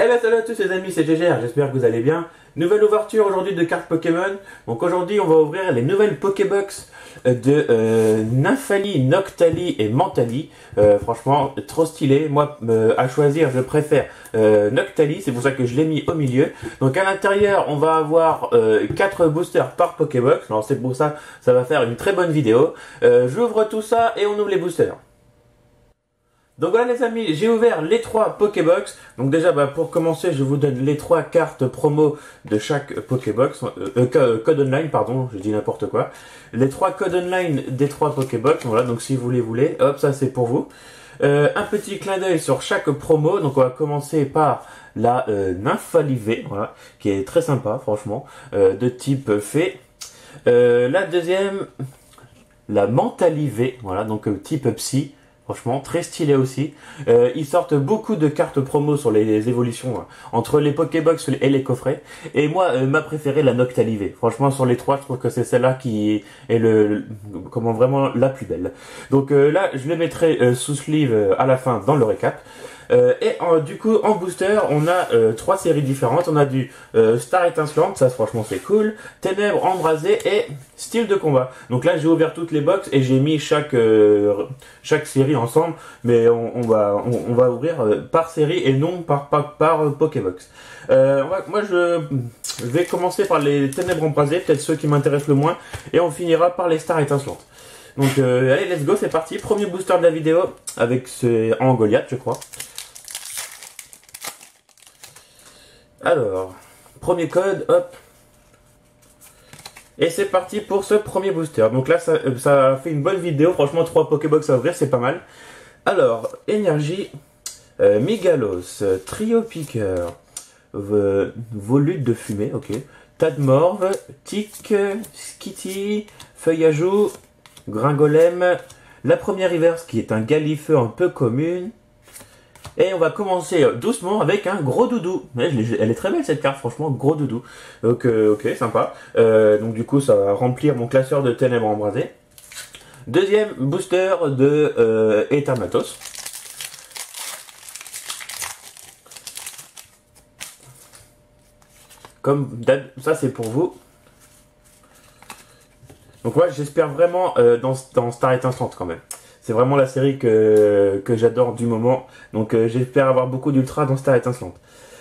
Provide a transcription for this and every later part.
Eh bien salut à tous les amis, c'est GGR, j'espère que vous allez bien. Nouvelle ouverture aujourd'hui de cartes Pokémon. Donc aujourd'hui on va ouvrir les nouvelles Pokébox de Nymphali, Noctali et Mentali. Franchement trop stylé. Moi à choisir je préfère Noctali, c'est pour ça que je l'ai mis au milieu. Donc à l'intérieur on va avoir 4 boosters par Pokébox. Alors c'est pour ça ça va faire une très bonne vidéo. J'ouvre tout ça et on ouvre les boosters. Donc voilà les amis, j'ai ouvert les 3 Pokébox. Donc déjà pour commencer je vous donne les 3 cartes promo de chaque Pokébox. Code online pardon, je dis n'importe quoi. Les 3 codes online des 3 Pokébox. Voilà, donc si vous les voulez, hop, ça c'est pour vous. Un petit clin d'œil sur chaque promo. Donc on va commencer par la Nymphali V, voilà, qui est très sympa franchement, de type fée. La deuxième, la Mentali V, voilà, donc type psy. Franchement, très stylé aussi. Ils sortent beaucoup de cartes promo sur les évolutions entre les Pokébox et les coffrets. Et moi, ma préférée, la Noctali V. Franchement, sur les 3, je trouve que c'est celle-là qui est comment vraiment la plus belle. Donc là, je le mettrai sous sleeve à la fin dans le récap. Du coup, en booster, on a 3 séries différentes. On a du Star Étincelante, ça franchement c'est cool. Ténèbres Embrasées et Style de combat. Donc là, j'ai ouvert toutes les box et j'ai mis chaque série ensemble. Mais on va ouvrir par série et non par Pokébox. Moi, je vais commencer par les Ténèbres Embrasées, peut-être ceux qui m'intéressent le moins. Et on finira par les Stars Étincelantes. Donc allez, let's go, c'est parti. Premier booster de la vidéo avec en Goliath, je crois. Alors, premier code, hop. Et c'est parti pour ce premier booster. Donc là, ça fait une bonne vidéo. Franchement, 3 Pokébox à ouvrir, c'est pas mal. Alors, énergie, Migalos, Trio Piqueur, Volute de fumée, ok. Tadmorve, Tic, Skitty, Feuillajou, Gringolem, la première reverse qui est un Galifeu un peu commune. Et on va commencer doucement avec un gros doudou. Elle est très belle cette carte, franchement, gros doudou. Donc, ok, sympa. Donc du coup, ça va remplir mon classeur de Ténèbres Embrasées. Deuxième booster de Eternatus. Comme ça, c'est pour vous. Donc ouais, j'espère vraiment dans Star Étincelante quand même. C'est vraiment la série que j'adore du moment. Donc j'espère avoir beaucoup d'ultra dans Star Étincelante.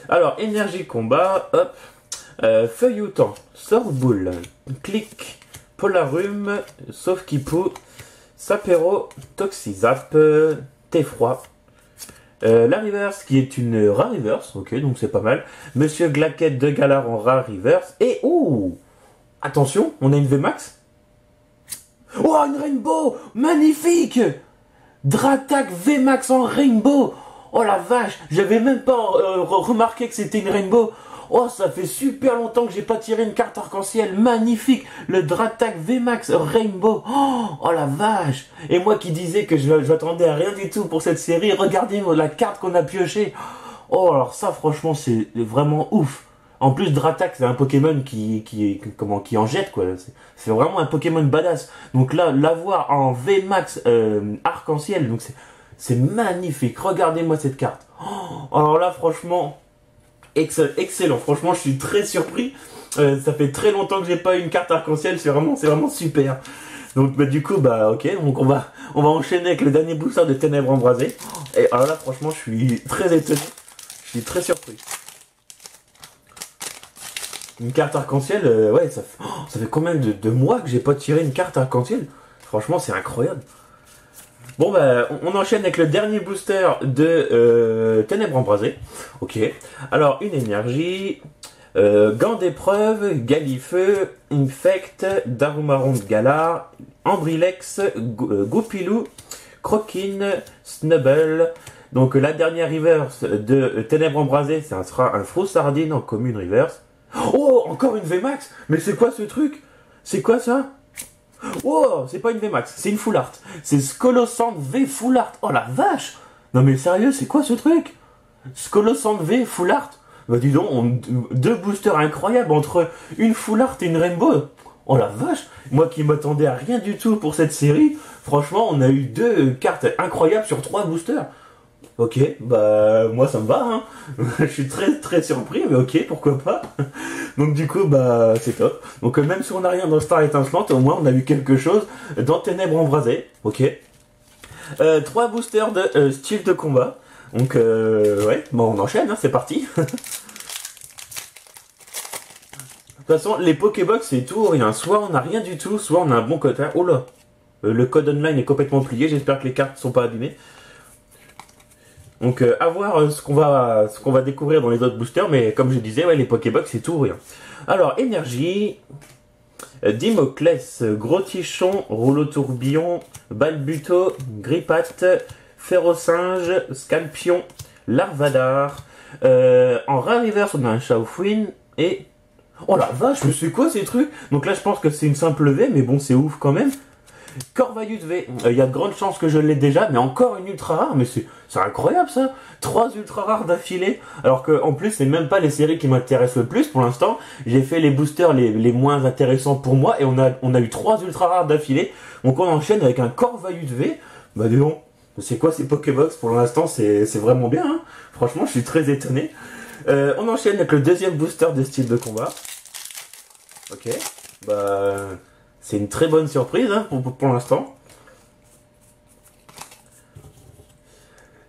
Alors, énergie combat, hop. Feuilloutant, Sorboule, Clic, Polarum, Sauf-Kipou, Sapero, Toxizap, Teffroi. La reverse qui est une rare reverse, ok, donc c'est pas mal. Monsieur Glaquette de Galar en rare reverse. Et ouh, attention, on a une VMAX. Oh, une Rainbow! Magnifique! Dratak VMAX en Rainbow! Oh la vache! J'avais même pas remarqué que c'était une Rainbow. Oh, ça fait super longtemps que j'ai pas tiré une carte arc-en-ciel. Magnifique! Le Dratak VMAX Rainbow. Oh la vache! Et moi qui disais que je m'attendais à rien du tout pour cette série, regardez la carte qu'on a piochée. Oh, alors ça, franchement, c'est vraiment ouf. En plus, Dratak, c'est un Pokémon qui en jette, quoi. C'est vraiment un Pokémon badass. Donc là, l'avoir en VMAX arc-en-ciel, donc c'est magnifique. Regardez-moi cette carte. Oh, alors là, franchement, excellent. Franchement, je suis très surpris. Ça fait très longtemps que j'ai pas eu une carte arc-en-ciel. C'est vraiment super. Donc du coup, ok. Donc on va enchaîner avec le dernier booster de Ténèbres Embrasées. Et alors là, franchement, je suis très étonné. Je suis très surpris. Une carte arc-en-ciel, ouais, ça fait combien de mois que j'ai pas tiré une carte arc-en-ciel? Franchement, c'est incroyable. Bon, on enchaîne avec le dernier booster de Ténèbres Embrasées. Ok. Alors, une énergie, Gant d'épreuve, Galifeu, Infect, Darumaron de Galar, Ambrilex, Goupilou, Croquine, Snubble. Donc, la dernière reverse de Ténèbres Embrasées, ça sera un Froussardine en commune reverse. Oh, encore une VMAX. Mais c'est quoi ce truc? C'est quoi ça? Oh, c'est pas une VMAX, c'est une Full Art. C'est Skolosand V Full Art. Oh la vache. Non mais sérieux, c'est quoi ce truc? Skolosand V Full Art. Bah dis donc, deux boosters incroyables entre une Full Art et une Rainbow. Oh la vache. Moi qui m'attendais à rien du tout pour cette série, franchement, on a eu 2 cartes incroyables sur 3 boosters. Ok, bah moi ça me va, hein. Je suis très surpris, mais ok, pourquoi pas. Donc du coup, bah c'est top. Donc même si on n'a rien dans Star étincelante, au moins on a eu quelque chose dans Ténèbres embrasées. Ok. 3 boosters de style de combat. Donc ouais, bon on enchaîne, hein, c'est parti. De toute façon, les Pokébox c'est tout ou rien. Soit on n'a rien du tout, soit on a un bon code. Oh là, le code online est complètement plié. J'espère que les cartes sont pas abîmées. Donc à voir ce qu'on va découvrir dans les autres boosters, mais comme je disais, ouais, les Pokébox c'est tout ou rien. Alors énergie, Dimoclès, Gros Tichon, Rouleau Tourbillon, Balbuto, Grippat, Ferrosinge, Scalpion, Larvadar. En rare reverse on a un Chaufouine et... Oh la vache, mais c'est quoi ces trucs? Donc là je pense que c'est une simple V, mais bon c'est ouf quand même. Corvaillus V, il y a de grandes chances que je l'ai déjà, mais encore une ultra rare, mais c'est incroyable ça. 3 ultra rares d'affilée, alors que en plus c'est même pas les séries qui m'intéressent le plus pour l'instant. J'ai fait les boosters les moins intéressants pour moi, et on a eu 3 ultra rares d'affilée. Donc on enchaîne avec un Corvaillus V. Bah dis donc, c'est quoi ces Pokébox pour l'instant? C'est vraiment bien, hein. Franchement je suis très étonné. On enchaîne avec le deuxième booster de style de combat. Ok, bah... c'est une très bonne surprise, hein, pour l'instant.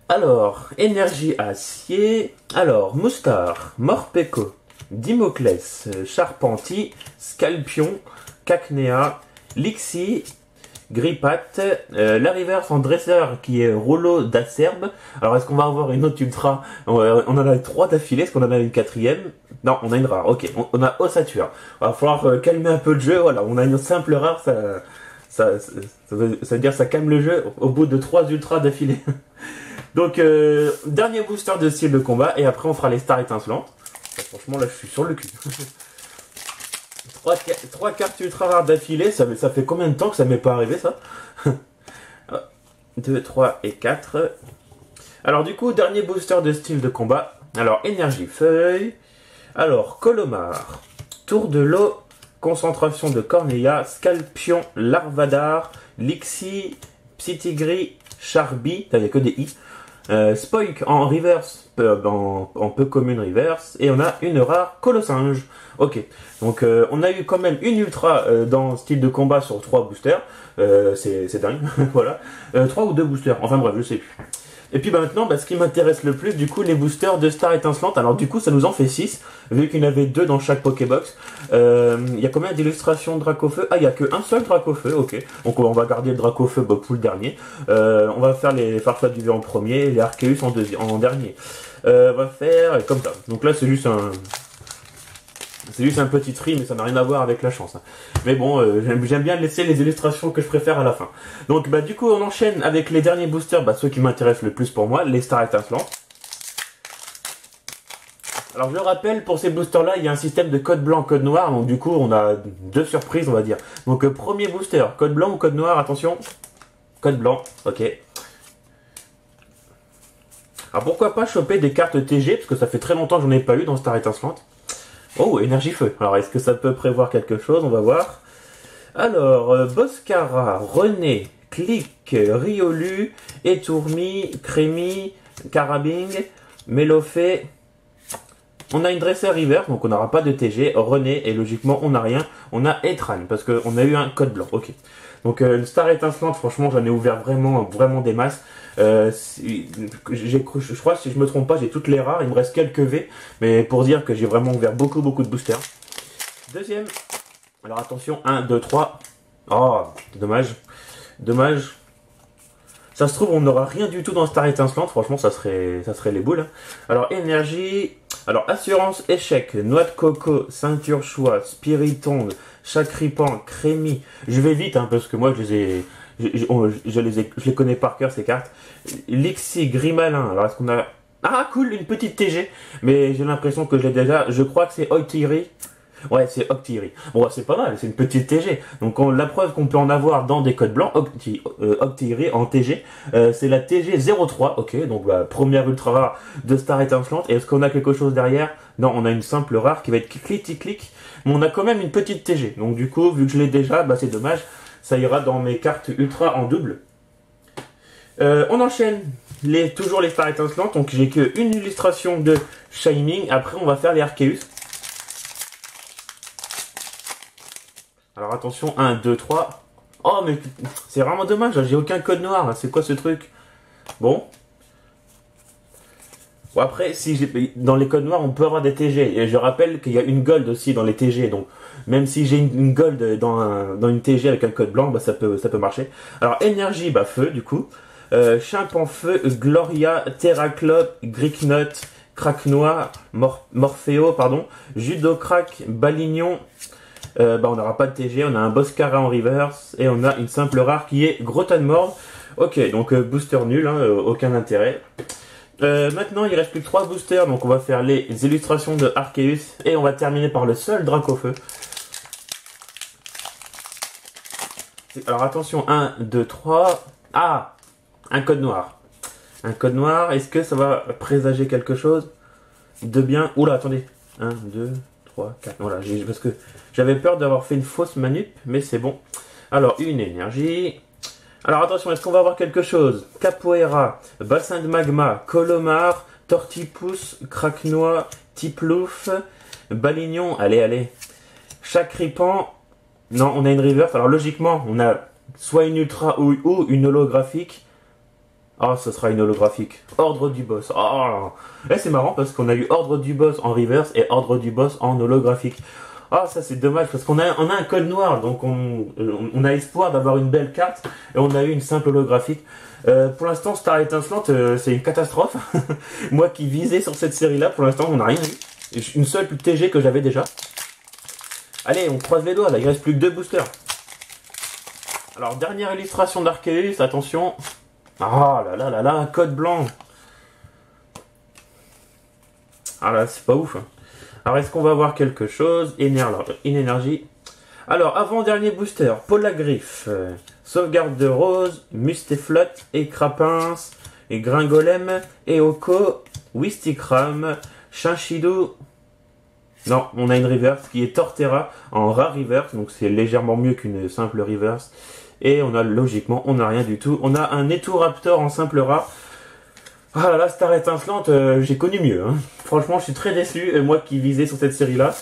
Alors, énergie acier. Alors, Moustar, Morpeko, Dimoclès, Charpenti, Scalpion, Cacnea, Lixie, Grippat, la reverse en dresseur qui est Rouleau d'Acerbe. Alors est-ce qu'on va avoir une autre ultra? On en a 3 d'affilée, est-ce qu'on en a une 4e? Non, on a une rare, ok, on a Ossature. Il va falloir calmer un peu le jeu, voilà, on a une simple rare, ça veut dire que ça calme le jeu au bout de 3 ultras d'affilée. Donc dernier booster de style de combat, et après on fera les stars étincelantes. Franchement là je suis sur le cul. 3 cartes ultra rares d'affilée, ça fait combien de temps que ça m'est pas arrivé ça? 2, 3 et 4. Alors du coup, dernier booster de style de combat. Alors, énergie feuille. Alors, Colomar, Tour de l'eau, concentration de Corneilla, Scalpion, Larvadar, Lixie, Psytigris, Charby, il n'y a que des I. Spoik en reverse, en peu commune reverse, et on a une rare Colossinge. Ok, donc on a eu quand même une ultra dans style de combat sur 3 boosters, c'est dingue, voilà. 3 ou 2 boosters, enfin bref, je sais plus. Et puis maintenant, ce qui m'intéresse le plus, du coup, les boosters de Star étincelante. Alors du coup, ça nous en fait 6, vu qu'il y en avait 2 dans chaque Pokébox. Il y a combien d'illustrations de Dracofeu? Ah, il n'y a qu'un seul Dracofeu, ok. Donc on va garder le Dracofeu pour le dernier. On va faire les Farfad du V en premier, les Arceus en dernier. On va faire comme ça. Donc là, c'est juste un... C'est juste un petit tri, mais ça n'a rien à voir avec la chance. Hein. Mais bon, j'aime bien laisser les illustrations que je préfère à la fin. Donc du coup, on enchaîne avec les derniers boosters, ceux qui m'intéressent le plus pour moi, les stars étincelantes. Alors je le rappelle, pour ces boosters-là, il y a un système de code blanc, code noir, donc du coup, on a 2 surprises, on va dire. Donc premier booster, code blanc ou code noir, attention. Code blanc, ok. Alors pourquoi pas choper des cartes TG, parce que ça fait très longtemps que j'en ai pas eu dans Star étincelante. Oh, énergie feu. Alors, est-ce que ça peut prévoir quelque chose? On va voir. Alors, Boscara, René, Click, Riolu, Etourmi, Crémy, Carabing, Mélofée. On a une dresseur reverse, donc on n'aura pas de TG. René, et logiquement, on n'a rien. On a Etran, parce qu'on a eu un code blanc. Ok. Donc, une Star étincelante, franchement, j'en ai ouvert vraiment des masses. Je crois, si je me trompe pas, j'ai toutes les rares. Il me reste quelques V, mais pour dire que j'ai vraiment ouvert beaucoup de boosters. Deuxième. Alors attention, 1, 2, 3. Oh, dommage. Dommage. Ça se trouve, on n'aura rien du tout dans Star étincelante. Franchement, ça serait les boules. Hein. Alors, énergie. Alors, assurance, échec, noix de coco, ceinture choix, spiritombe, chacripan, crémy. Je vais vite, hein, parce que moi, je les connais par cœur, ces cartes. Lixie, Grimalin. Alors, est-ce qu'on a... Ah, cool, une petite TG. Mais j'ai l'impression que je l'ai déjà. Je crois que c'est Octillery. Ouais, c'est Octillery. Bon, c'est pas mal, c'est une petite TG. Donc, la preuve qu'on peut en avoir dans des codes blancs, Octillery en TG, c'est la TG 03. Ok, donc première ultra rare de Star étincelante. Et est-ce qu'on a quelque chose derrière? Non, on a une simple rare qui va être clic. Mais on a quand même une petite TG. Donc, du coup, vu que je l'ai déjà, c'est dommage. Ça ira dans mes cartes ultra en double. On enchaîne. toujours les stars étincelantes. Donc j'ai qu'une illustration de Shining. Après on va faire les Arceus. Alors attention, 1, 2, 3. Oh mais c'est vraiment dommage, j'ai aucun code noir. C'est quoi ce truc? Bon. Bon après, dans les codes noirs, on peut avoir des TG. Et je rappelle qu'il y a une gold aussi dans les TG. Donc même si j'ai une gold dans une TG avec un code blanc, bah, ça peut marcher. Alors énergie, bah feu du coup. Chimp en feu, Gloria, Terraclope, Gricknut, Crack Noir, Morpheo, pardon, Judocrack, Balignon. Bah on n'aura pas de TG, on a un Boscara en reverse et on a une simple rare qui est Grotanmord. Ok, donc booster nul, hein, aucun intérêt. Maintenant il reste plus que 3 boosters, donc on va faire les illustrations de Arceus et on va terminer par le seul Dracofeu. Alors attention, 1, 2, 3. Ah, un code noir. Un code noir, est-ce que ça va présager quelque chose de bien? Oula, attendez. 1, 2, 3, 4. Voilà, parce que j'avais peur d'avoir fait une fausse manip, mais c'est bon. Alors, une énergie. Alors attention, est-ce qu'on va avoir quelque chose? Capoeira, Bassin de Magma, Colomar, Tortipousse, Craquenois, Tiplouf, Balignon, allez. Chacripan. Non, on a une reverse. Alors logiquement, on a soit une ultra ou une holographique. Ah, ce sera une holographique. Ordre du boss. Oh. Et c'est marrant parce qu'on a eu ordre du boss en reverse et ordre du boss en holographique. Ah, ça c'est dommage parce qu'on a un code noir, donc on a espoir d'avoir une belle carte et on a eu une simple holographique. Pour l'instant, Star étincelante, c'est une catastrophe. Moi qui visais sur cette série-là, pour l'instant, on n'a rien eu. Une seule TG que j'avais déjà. Allez, on croise les doigts, là, il reste plus que 2 boosters. Alors, dernière illustration d'Arceus, attention. Ah là, code blanc. Ah là, c'est pas ouf. Alors, est-ce qu'on va avoir quelque chose? Une énergie. Alors, avant-dernier booster, Polagriffe, Sauvegarde de Rose, Mustéflot, Écrapins, et Gringolem, Eoko, Wistikram, Chinchidou. Non, on a une reverse qui est Torterra en rare reverse, donc c'est légèrement mieux qu'une simple reverse. Et on a logiquement, on n'a rien du tout. On a un Etoraptor en simple rare. Ah là là, Star étincelante, j'ai connu mieux. Hein. Franchement, je suis très déçu, moi qui visais sur cette série-là.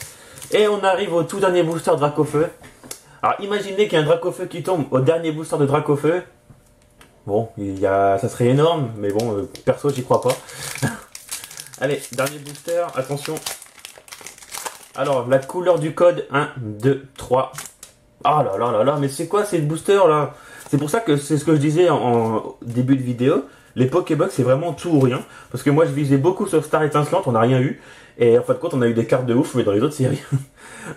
Et on arrive au tout dernier booster Dracofeu. Alors imaginez qu'il y a un Dracofeu qui tombe au dernier booster de Dracofeu. Bon, ça serait énorme, mais bon, perso, j'y crois pas. Allez, dernier booster, attention. Alors, la couleur du code, 1, 2, 3. Ah là, mais c'est quoi ces boosters là? C'est pour ça que c'est ce que je disais en début de vidéo. Les Pokébox, c'est vraiment tout ou rien. Parce que moi, je visais beaucoup sur Star étincelante, on n'a rien eu. Et en fin de compte, on a eu des cartes de ouf, mais dans les autres séries.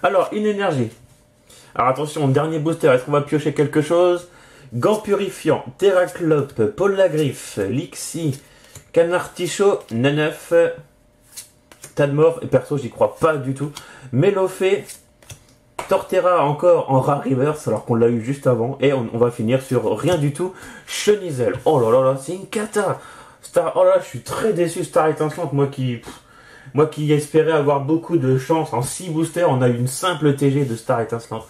Alors, une énergie. Alors attention, dernier booster, est-ce qu'on va piocher quelque chose? Gant purifiant, Terraclope, Polagriffe, Lixie, Canartichaud, Naneuf, Tadmor, et perso j'y crois pas du tout. Melofé, Torterra encore en rare reverse alors qu'on l'a eu juste avant. Et on va finir sur rien du tout. Chenizel, oh là, c'est une cata. Oh là, je suis très déçu Star étincelante, moi qui espérais avoir beaucoup de chance en 6 boosters, on a eu une simple TG de Star étincelante.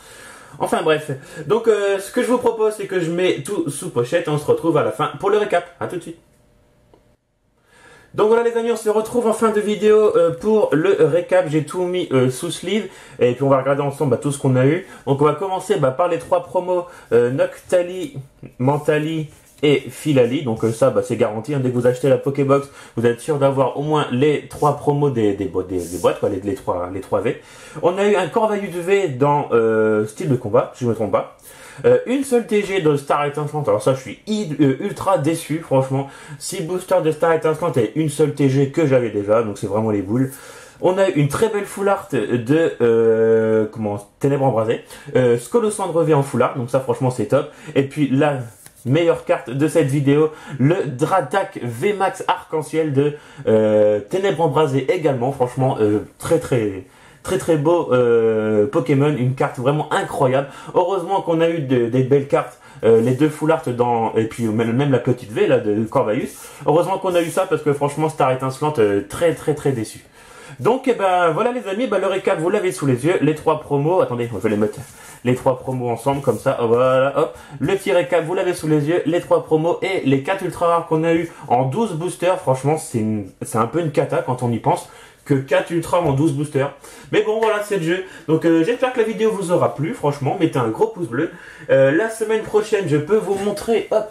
Enfin bref, donc ce que je vous propose c'est que je mets tout sous pochette et on se retrouve à la fin pour le récap. A tout de suite. Donc voilà les amis, on se retrouve en fin de vidéo pour le récap. J'ai tout mis sous sleeve et puis on va regarder ensemble tout ce qu'on a eu. Donc on va commencer par les 3 promos Noctali, Mentali et Filali. Donc ça c'est garanti, hein. Dès que vous achetez la Pokébox, vous êtes sûr d'avoir au moins les 3 promos des boîtes, quoi, les 3 V. On a eu un Corvaillou de V dans style de combat, si je ne me trompe pas. Une seule TG de Star étincelante, alors ça je suis ultra déçu franchement. 6 boosters de Star étincelante et une seule TG que j'avais déjà, donc c'est vraiment les boules. On a une très belle full art de Ténèbres embrasées, Scolosandre V en full art, donc ça franchement c'est top. Et puis la meilleure carte de cette vidéo, le Dradak VMAX arc-en-ciel de Ténèbres embrasées également, franchement très beau Pokémon, une carte vraiment incroyable. Heureusement qu'on a eu des belles cartes, les 2 full art et puis même la petite V là de Corvaillus. Heureusement qu'on a eu ça parce que franchement Star étincelante très déçu. Donc, voilà les amis, le récap, vous l'avez sous les yeux. Les 3 promos, attendez, je vais les mettre les 3 promos ensemble, comme ça, voilà, hop. Le petit récap, vous l'avez sous les yeux, les 3 promos et les 4 ultra rares qu'on a eu en 12 boosters. Franchement, c'est un peu une cata quand on y pense. Que 4 ultras en 12 boosters. Mais bon, voilà, c'est le jeu. Donc, j'espère que la vidéo vous aura plu. Franchement, mettez un gros pouce bleu. La semaine prochaine, je peux vous montrer, hop,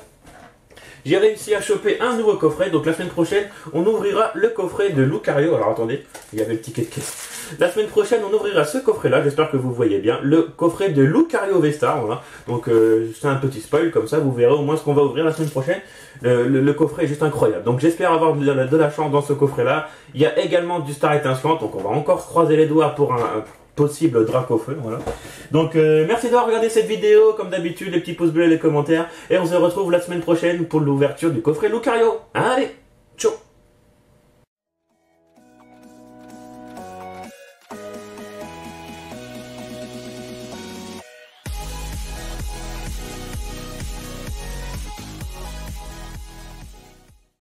j'ai réussi à choper un nouveau coffret. Donc, la semaine prochaine, on ouvrira le coffret de Lucario. Alors, attendez, il y avait le ticket de caisse. La semaine prochaine, on ouvrira ce coffret-là. J'espère que vous voyez bien. Le coffret de Lucario V-Star. Voilà. Donc, c'est un petit spoil comme ça. Vous verrez au moins ce qu'on va ouvrir la semaine prochaine. Le coffret est juste incroyable. Donc, j'espère avoir de la chance dans ce coffret-là. Il y a également du Star étincelante. Donc, on va encore croiser les doigts pour un possible Dracofeu. Voilà. Donc, merci d'avoir regardé cette vidéo. Comme d'habitude, les petits pouces bleus et les commentaires. Et on se retrouve la semaine prochaine pour l'ouverture du coffret Lucario. Allez!